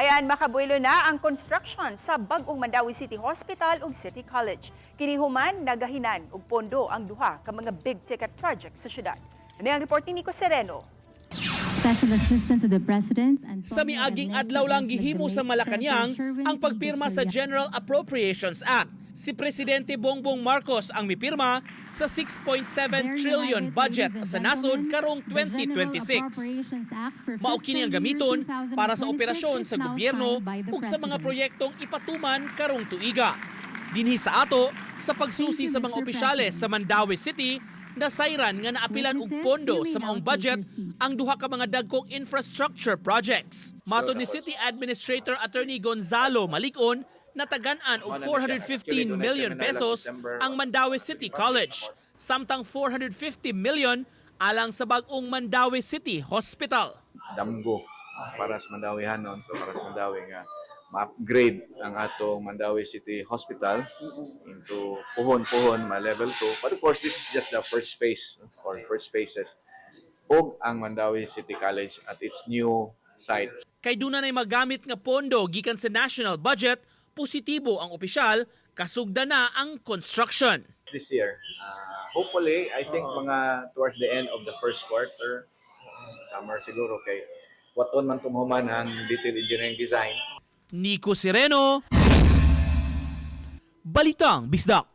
Ayan, makabuelo na ang construction sa bag-ong Mandawi City Hospital ug City College. Kinihuman nagahinan og pondo ang duha ka mga big-ticket projects sa syudad. Ano ang report ni Nico Sereno? Special Assistant to the President Sa miaging adlaw lang gihimo sa Malacañang ang pagpirma sa General Appropriations Act. Si Presidente Bongbong Marcos ang mipirma sa 6.7 trillion budget sa nasod karong 2026. Mao kini ang gamiton para sa operasyon sa gobyerno ug sa mga proyektong ipatuman karong tuiga. Dinhi sa ato sa pagsusi sa mga opisyales sa Mandawi City, nasayran nga naapilan og pondo sa maong budget ang duha ka mga dagkong infrastructure projects. Matod ni City Administrator Attorney Gonzalo Malicon, natagan-an og 415 million pesos ang Mandawi City College, samtang 450 million alang sa bag-ong Mandawi City Hospital. Damgo para sa Mandawihanon, so para sa Mandawi nga ma-upgrade ang atong Mandawi City Hospital into puhon-puhon, ma-level 2. But of course, this is just the first phase or first phases og ang Mandawi City College at its new site. Kay duna nay magamit nga pondo gikan sa national budget, positibo ang opisyal, kasugda na ang construction. This year, hopefully, I think mga towards the end of the first quarter, summer siguro, kay waton man tumuhuman ang detailed engineering design. Nico Sereno, Balitang Bisdak.